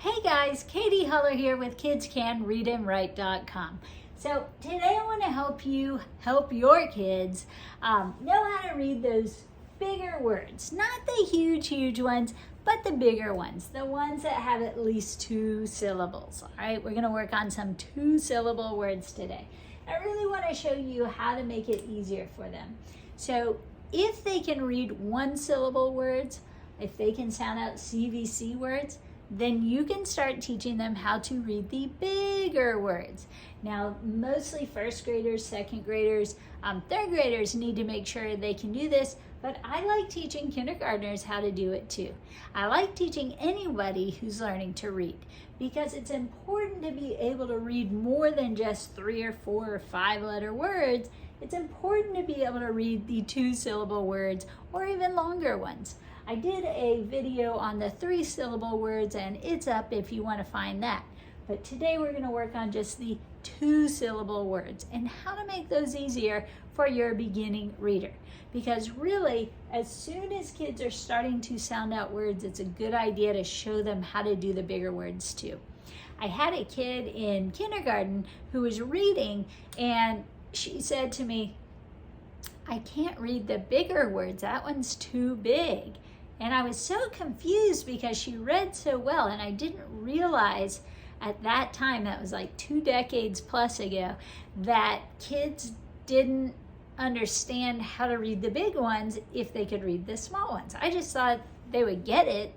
Hey guys, Katy Huller here with KidsCanReadAndWrite.com. So today I want to help you help your kids know how to read those bigger words. Not the huge ones, but the bigger ones. The ones that have at least 2 syllables. All right, we're going to work on some 2-syllable words today. I really want to show you how to make it easier for them. So if they can read 1-syllable words, if they can sound out CVC words, then you can start teaching them how to read the bigger words. Now, mostly first graders, second graders, third graders need to make sure they can do this, but I like teaching kindergartners how to do it too. I like teaching anybody who's learning to read because it's important to be able to read more than just 3 or 4 or 5-letter words. It's important to be able to read the 2-syllable words or even longer ones. I did a video on the 3-syllable words and it's up if you want to find that. But today we're going to work on just the 2-syllable words and how to make those easier for your beginning reader. Because really, as soon as kids are starting to sound out words, it's a good idea to show them how to do the bigger words too. I had a kid in kindergarten who was reading and she said to me, "I can't read the bigger words, that one's too big." And I was so confused because she read so well, and I didn't realize at that time, that was like 2 decades plus ago, that kids didn't understand how to read the big ones if they could read the small ones. I just thought they would get it,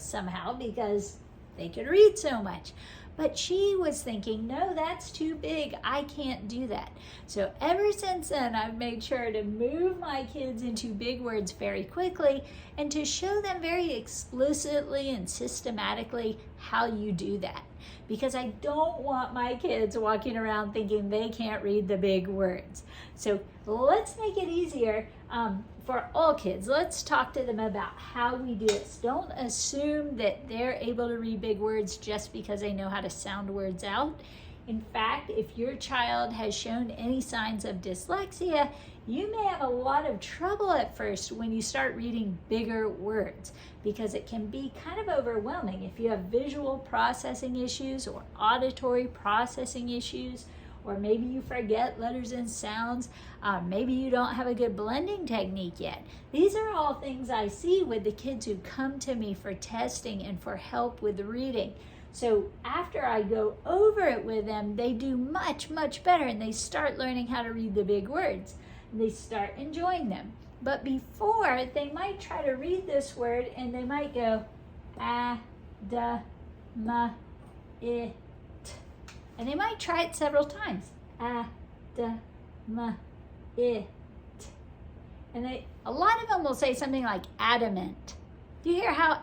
somehow because they could read so much. But she was thinking, no, that's too big. I can't do that. So ever since then, I've made sure to move my kids into big words very quickly and to show them very explicitly and systematically how you do that. Because I don't want my kids walking around thinking they can't read the big words. So let's make it easier for all kids. Let's talk to them about how we do this. Don't assume that they're able to read big words just because they know how to sound words out. In fact, if your child has shown any signs of dyslexia, you may have a lot of trouble at first when you start reading bigger words because it can be kind of overwhelming. If you have visual processing issues or auditory processing issues, or maybe you forget letters and sounds, maybe you don't have a good blending technique yet. These are all things I see with the kids who come to me for testing and for help with reading. So after I go over it with them, they do much better and they start learning how to read the big words. And they start enjoying them. But before, they might try to read this word and they might go, it. And they might try it several times. It. And a lot of them will say something like adamant. Do you hear how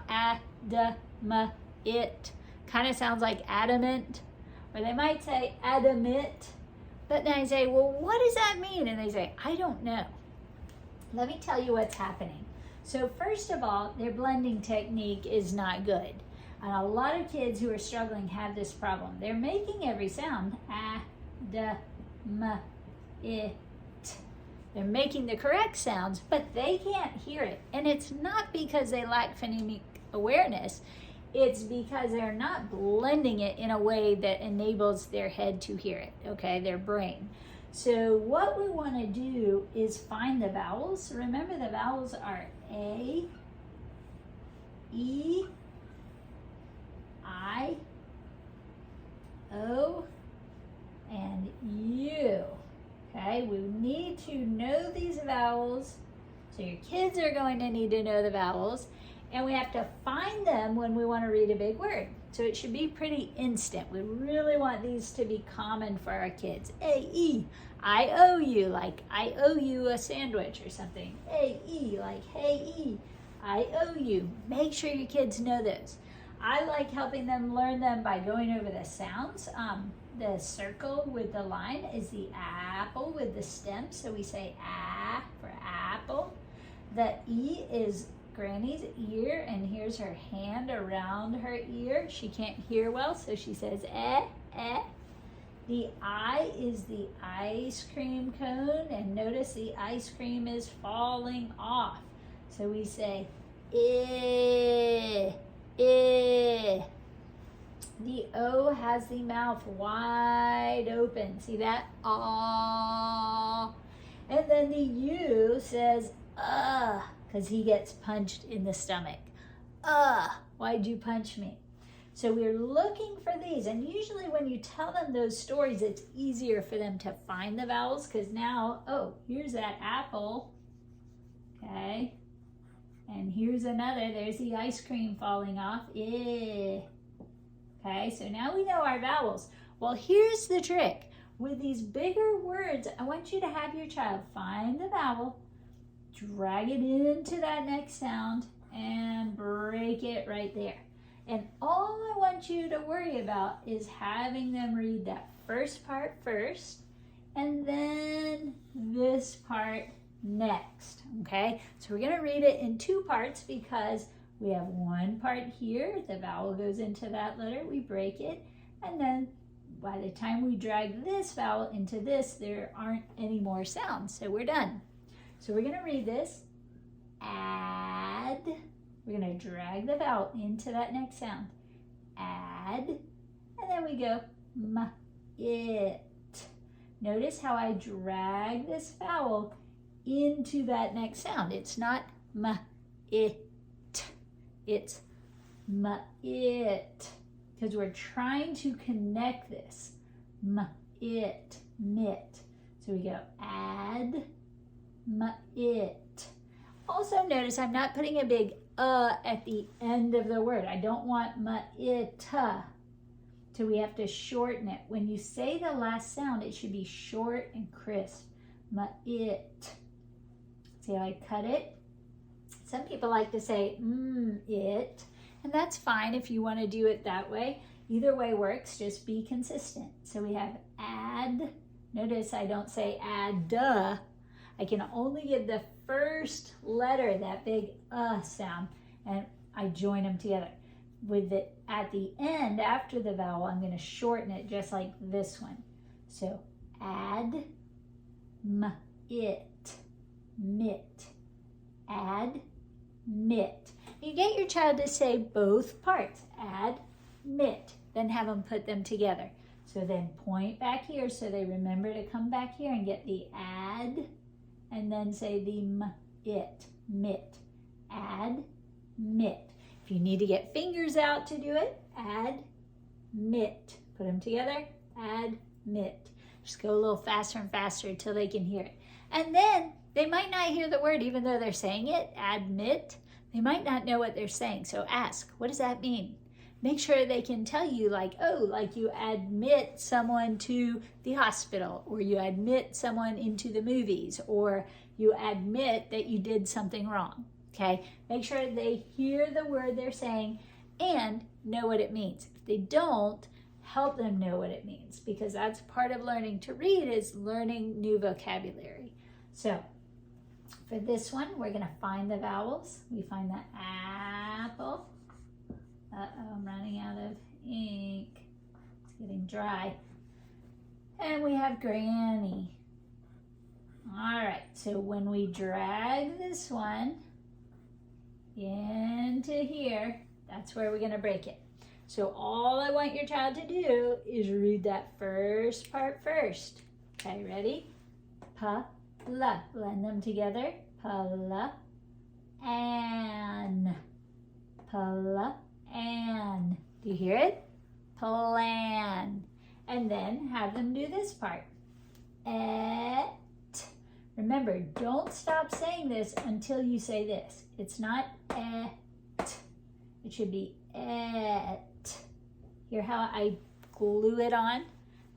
it kind of sounds like adamant? Or they might say adamant. But then I say, well, what does that mean? And they say, I don't know. Let me tell you what's happening. So first of all, their blending technique is not good. And a lot of kids who are struggling have this problem. They're making every sound, it. They're making the correct sounds, but they can't hear it. And it's not because they lack phonemic awareness. It's because they're not blending it in a way that enables their head to hear it, okay, their brain. So what we want to do is find the vowels. Remember, the vowels are A, E, I, O, and U. Okay, we need to know these vowels. So your kids are going to need to know the vowels. And we have to find them when we want to read a big word. So it should be pretty instant. We really want these to be common for our kids. A-E, I-O-U, like I owe you a sandwich or something. A-E, like hey-E, I-O-U. Make sure your kids know those. I like helping them learn them by going over the sounds. The circle with the line is the apple with the stem. So we say ah for apple. The E is Granny's ear, and here's her hand around her ear. She can't hear well, so she says eh, eh. The I is the ice cream cone, and notice the ice cream is falling off. So we say eh, eh. the O has the mouth wide open. See that? Ah. And then the U says, because he gets punched in the stomach. Why'd you punch me? So we're looking for these. And usually when you tell them those stories, it's easier for them to find the vowels because now, oh, here's that apple. Okay. And here's another. There's the ice cream falling off. Okay, so now we know our vowels. Well, here's the trick. With these bigger words, I want you to have your child find the vowel, drag it into that next sound, and break it right there. And all I want you to worry about is having them read that first part first, and then this part next, okay? So we're gonna read it in two parts because we have one part here, the vowel goes into that letter, we break it, and then by the time we drag this vowel into this, there aren't any more sounds, so we're done. So we're gonna read this, add, we're gonna drag the vowel into that next sound, add, and then we go, it. Notice how I drag this vowel into that next sound. It's not it, it's it. Because we're trying to connect this. It, mit. So we go add, it. Also notice I'm not putting a big at the end of the word. I don't want it. So we have to shorten it. When you say the last sound, it should be short and crisp. It. See how I cut it? Some people like to say it. And that's fine if you want to do it that way. Either way works, just be consistent. So we have add. Notice I don't say add, I can only give the first letter, that big sound, and I join them together. With it at the end, after the vowel, I'm going to shorten it just like this one. So add, it, mit. Add, mit. You get your child to say both parts, add, mit, then have them put them together. So then point back here so they remember to come back here and get the add, and then say the it, mit, add, mit. If you need to get fingers out to do it, add, mit. Put them together, add, mit. Just go a little faster and faster until they can hear it. And then they might not hear the word even though they're saying it, admit. They might not know what they're saying, so ask, what does that mean? Make sure they can tell you like, oh, like you admit someone to the hospital, or you admit someone into the movies, or you admit that you did something wrong, okay? Make sure they hear the word they're saying and know what it means. If they don't, help them know what it means, because that's part of learning to read is learning new vocabulary. So for this one, we're going to find the vowels. We find the apple. Uh-oh, I'm running out of ink. It's getting dry. And we have granny. All right, so when we drag this one into here, that's where we're going to break it. So all I want your child to do is read that first part first. Okay, ready? Pa, la. Blend them together. Pa, la, an. Pa, la, an. Do you hear it? Plan. And then have them do this part. Et. Remember, don't stop saying this until you say this. It's not et. It should be et. Hear how I glue it on?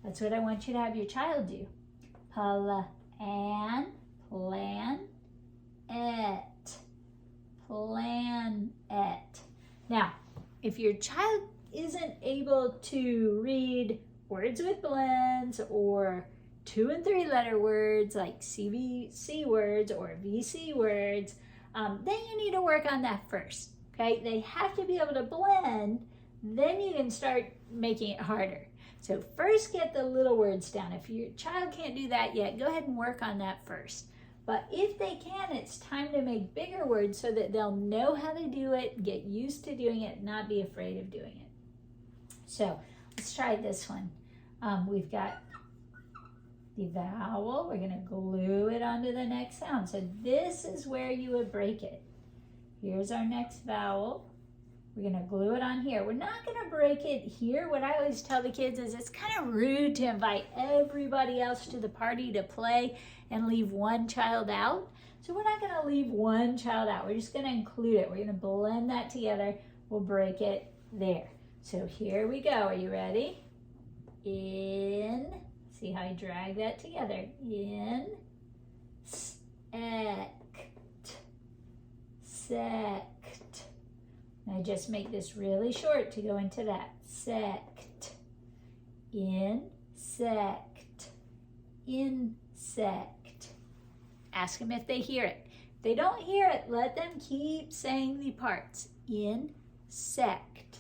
That's what I want you to have your child do. Plan, plan, et. Plan, et. Now, if your child isn't able to read words with blends or 2 and 3 letter words like CVC words or VC words, then you need to work on that first, okay? They have to be able to blend, then you can start making it harder. So first get the little words down. If your child can't do that yet, go ahead and work on that first. But if they can, it's time to make bigger words so that they'll know how to do it, get used to doing it, not be afraid of doing it. So Let's try this one. We've got the vowel. We're going to glue it onto the next sound. So this is where you would break it. Here's our next vowel. We're going to glue it on here. We're not going to break it here. What I always tell the kids is it's kind of rude to invite everybody else to the party to play and leave one child out. So we're not going to leave one child out. We're just going to include it. We're going to blend that together. We'll break it there. So here we go. Are you ready? In. See how I drag that together. In. Sect. Sect. I just make this really short to go into that. Sect. Insect. Insect. Ask them if they hear it. If they don't hear it, let them keep saying the parts. Insect.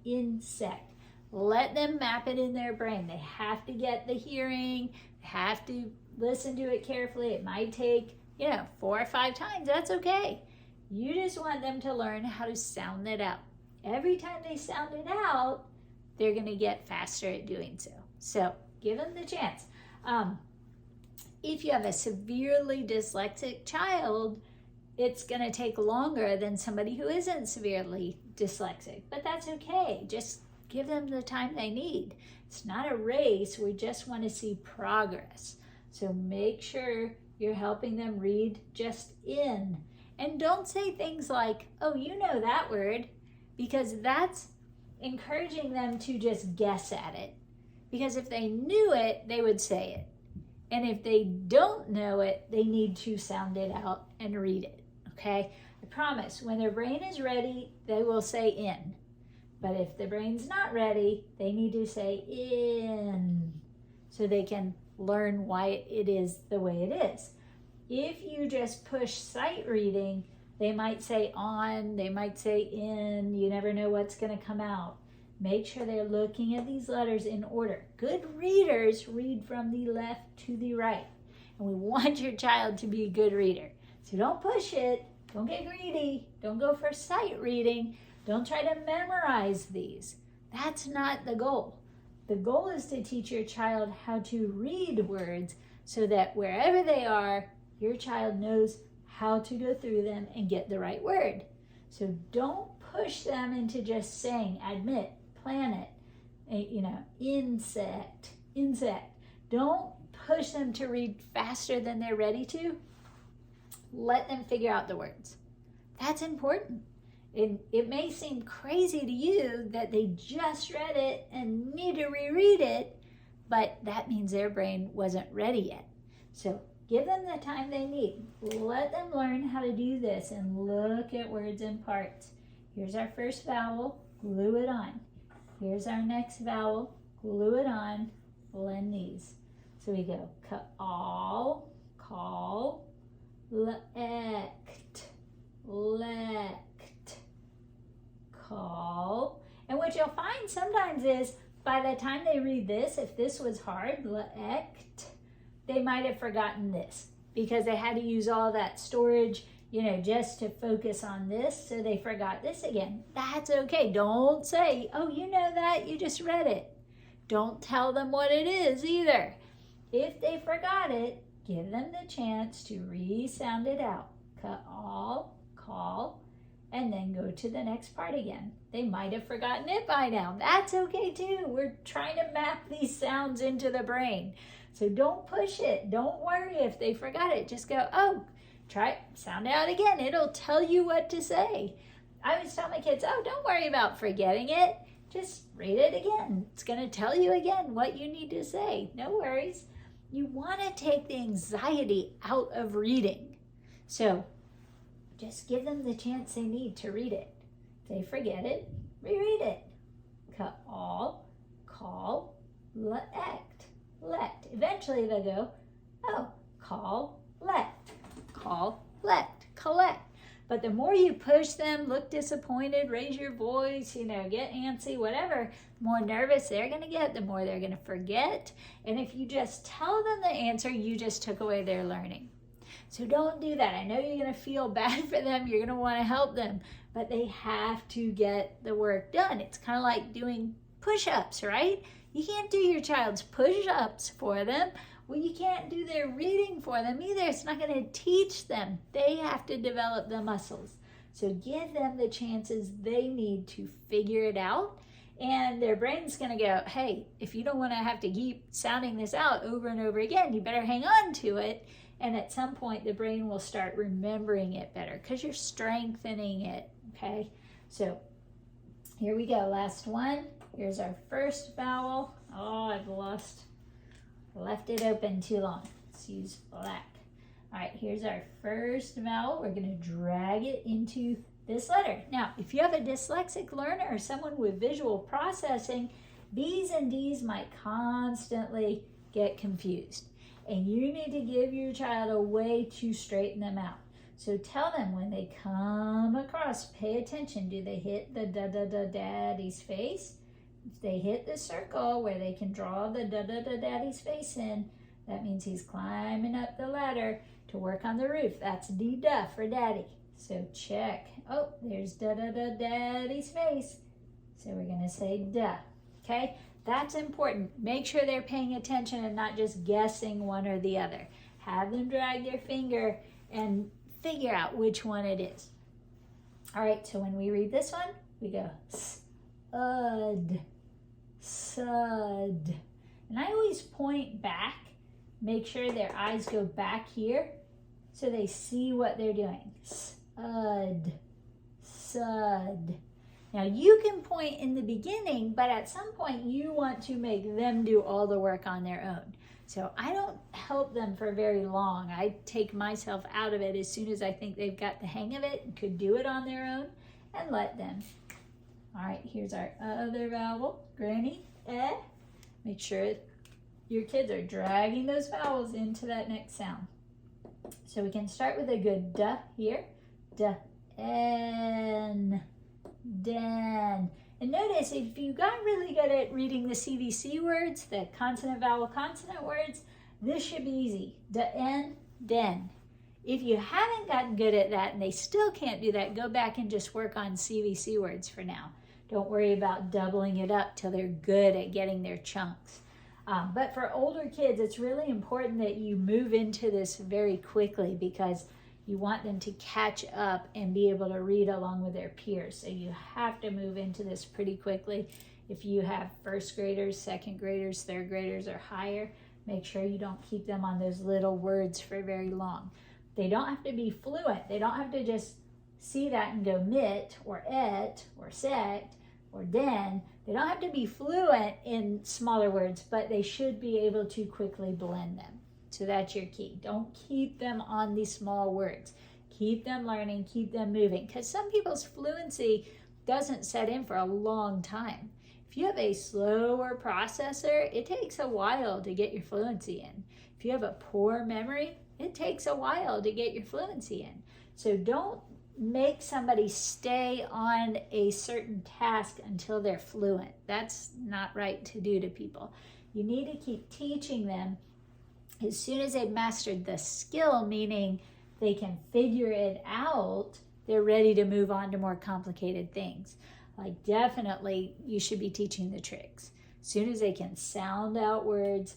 Insect. Let them map it in their brain. They have to get the hearing. They have to listen to it carefully. It might take, 4 or 5 times. That's okay. You just want them to learn how to sound it out. Every time they sound it out, they're going to get faster at doing so. So give them the chance. If you have a severely dyslexic child, it's going to take longer than somebody who isn't severely dyslexic, but that's okay. Just give them the time they need. It's not a race. We just want to see progress. So make sure you're helping them read just in. And don't say things like, oh, you know that word, because that's encouraging them to just guess at it. Because if they knew it, they would say it. And if they don't know it, they need to sound it out and read it, okay? I promise, when their brain is ready, they will say in. But if the brain's not ready, they need to say in so they can learn why it is the way it is. If you just push sight reading, they might say on, they might say in, you never know what's going to come out. Make sure they're looking at these letters in order. Good readers read from the left to the right. And we want your child to be a good reader. So don't push it. Don't get greedy. Don't go for sight reading. Don't try to memorize these. That's not the goal. The goal is to teach your child how to read words so that wherever they are, your child knows how to go through them and get the right word. So don't push them into just saying admit, planet, insect. Don't push them to read faster than they're ready to. Let them figure out the words. That's important. It may seem crazy to you that they just read it and need to reread it, but that means their brain wasn't ready yet. So give them the time they need. Let them learn how to do this and look at words in parts. Here's our first vowel, glue it on. Here's our next vowel, glue it on, blend these. So we go call, call, lect, call. And what you'll find sometimes is by the time they read this, if this was hard, lect, they might have forgotten this because they had to use all that storage, just to focus on this. So they forgot this again. That's okay. Don't say, oh, you know that, you just read it. Don't tell them what it is either. If they forgot it, give them the chance to re-sound it out. Call, and then go to the next part again. They might have forgotten it by now. That's okay too. We're trying to map these sounds into the brain. So don't push it. Don't worry if they forgot it. Just go, oh, try it, sound it out again. It'll tell you what to say. I always tell my kids, oh, don't worry about forgetting it. Just read it again. It's going to tell you again what you need to say. No worries. You want to take the anxiety out of reading. So just give them the chance they need to read it. If they forget it, reread it. Call, lect. Eventually they'll go, oh, call, lect, collect. But the more you push them, look disappointed, raise your voice, get antsy, whatever, the more nervous they're going to get, the more they're going to forget. And if you just tell them the answer, you just took away their learning. So don't do that. I know you're going to feel bad for them. You're going to want to help them, but they have to get the work done. It's kind of like doing push-ups, right? You can't do your child's push-ups for them. Well, you can't do their reading for them either. It's not going to teach them. They have to develop the muscles. So give them the chances they need to figure it out. And their brain's going to go, hey, if you don't want to have to keep sounding this out over and over again, you better hang on to it. And at some point, the brain will start remembering it better because you're strengthening it, okay? So here we go, last one. Here's our first vowel. Oh, I've left it open too long. Let's use black. All right, here's our first vowel. We're going to drag it into this letter. Now, if you have a dyslexic learner or someone with visual processing, B's and D's might constantly get confused. And you need to give your child a way to straighten them out. So tell them when they come across, pay attention. Do they hit the daddy's face? If they hit the circle where they can draw the daddy's face in, that means he's climbing up the ladder to work on the roof. That's D-da for daddy. So check. Oh, there's daddy's face. So we're going to say da. Okay? That's important. Make sure they're paying attention and not just guessing one or the other. Have them drag their finger and figure out which one it is. All right, so when we read this one, we go sud, sud. And I always point back, make sure their eyes go back here so they see what they're doing. Sud, sud. Now you can point in the beginning, but at some point you want to make them do all the work on their own. So I don't help them for very long. I take myself out of it as soon as I think they've got the hang of it and could do it on their own, and let them. All right, here's our other vowel, granny, eh. Make sure your kids are dragging those vowels into that next sound. So we can start with a good duh here. Duh, en. Den. And notice if you got really good at reading the CVC words, the consonant, vowel, consonant words, this should be easy. Den, den. If you haven't gotten good at that and they still can't do that, go back and just work on CVC words for now. Don't worry about doubling it up till they're good at getting their chunks. But for older kids, it's really important that you move into this very quickly because you want them to catch up and be able to read along with their peers. So you have to move into this pretty quickly. If you have first graders, second graders, third graders, or higher, make sure you don't keep them on those little words for very long. They don't have to be fluent. They don't have to just see that and go mit or et or sect or den. They don't have to be fluent in smaller words, but they should be able to quickly blend them. So that's your key. Don't keep them on these small words. Keep them learning, keep them moving. Because some people's fluency doesn't set in for a long time. If you have a slower processor, it takes a while to get your fluency in. If you have a poor memory, it takes a while to get your fluency in. So don't make somebody stay on a certain task until they're fluent. That's not right to do to people. You need to keep teaching them. As soon as they've mastered the skill, meaning they can figure it out, they're ready to move on to more complicated things. Like definitely you should be teaching the tricks. As soon as they can sound out words,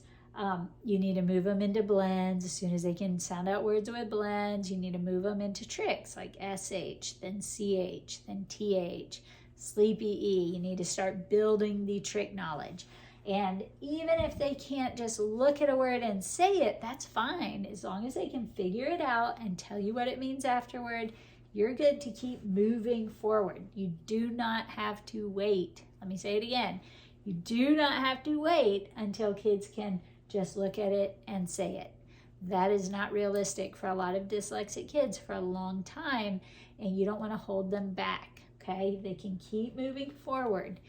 you need to move them into blends. As soon as they can sound out words with blends, you need to move them into tricks like SH, then CH, then TH, sleepy E. You need to start building the trick knowledge. And even if they can't just look at a word and say it, that's fine. As long as they can figure it out and tell you what it means afterward, you're good to keep moving forward. You do not have to wait. Let me say it again. You do not have to wait until kids can just look at it and say it. That is not realistic for a lot of dyslexic kids for a long time, and you don't want to hold them back, okay? They can keep moving forward.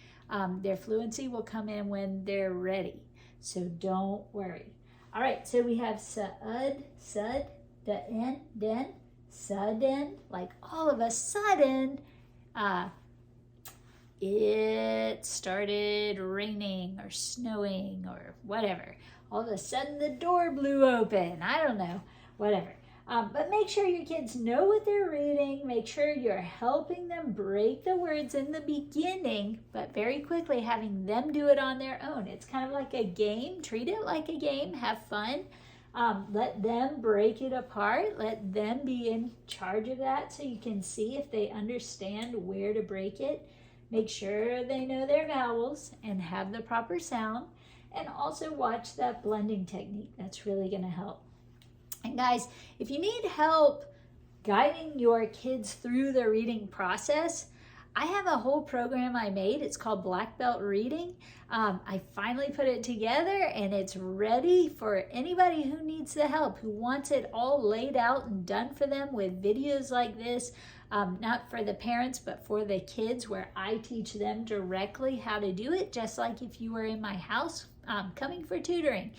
Their fluency will come in when they're ready, so don't worry. All right, so we have sud, sud, den, den, sudden, like all of a sudden, it started raining or snowing or whatever. All of a sudden the door blew open. I don't know, whatever. But make sure your kids know what they're reading. Make sure you're helping them break the words in the beginning, but very quickly having them do it on their own. It's kind of like a game. Treat it like a game. Have fun. Let them break it apart. Let them be in charge of that so you can see if they understand where to break it. Make sure they know their vowels and have the proper sound. And also watch that blending technique. That's really going to help. And guys, if you need help guiding your kids through the reading process, I have a whole program I made. It's called Black Belt Reading. I finally put it together and it's ready for anybody who needs the help, who wants it all laid out and done for them with videos like this. Not for the parents, but for the kids, where I teach them directly how to do it, just like if you were in my house coming for tutoring.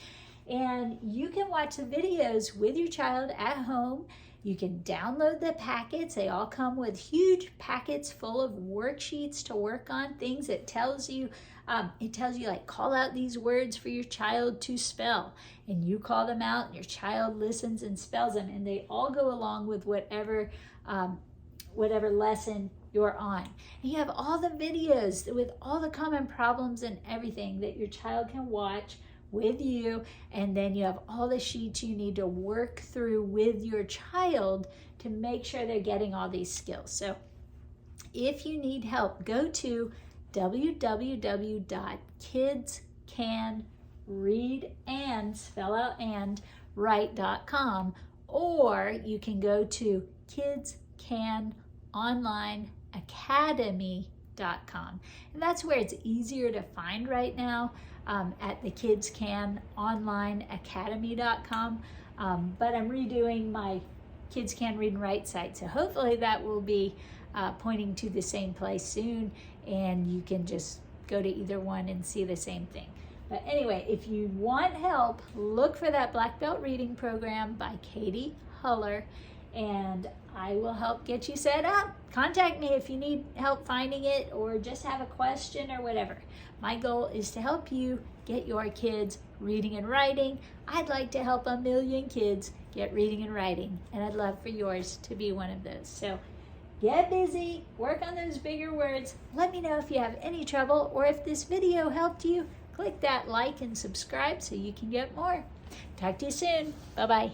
And you can watch the videos with your child at home. You can download the packets. They all come with huge packets full of worksheets to work on, things that tells you like, call out these words for your child to spell. And you call them out and your child listens and spells them. And they all go along with whatever lesson you're on. And you have all the videos with all the common problems and everything that your child can watch with you, and then you have all the sheets you need to work through with your child to make sure they're getting all these skills. So if you need help, go to www.kidscanreadandwrite.com, or you can go to kidscanonlineacademy.com, and that's where it's easier to find right now. At the kidscanonlineacademy.com, but I'm redoing my Kids Can Read and Write site, so hopefully that will be pointing to the same place soon, and you can just go to either one and see the same thing. But anyway, if you want help, look for that Black Belt Reading Program by Katy Huller, and I will help get you set up. Contact me if you need help finding it or just have a question or whatever. My goal is to help you get your kids reading and writing. I'd like to help 1 million kids get reading and writing, and I'd love for yours to be one of those. So get busy, work on those bigger words. Let me know if you have any trouble, or if this video helped you. Click that like and subscribe so you can get more. Talk to you soon. Bye-bye.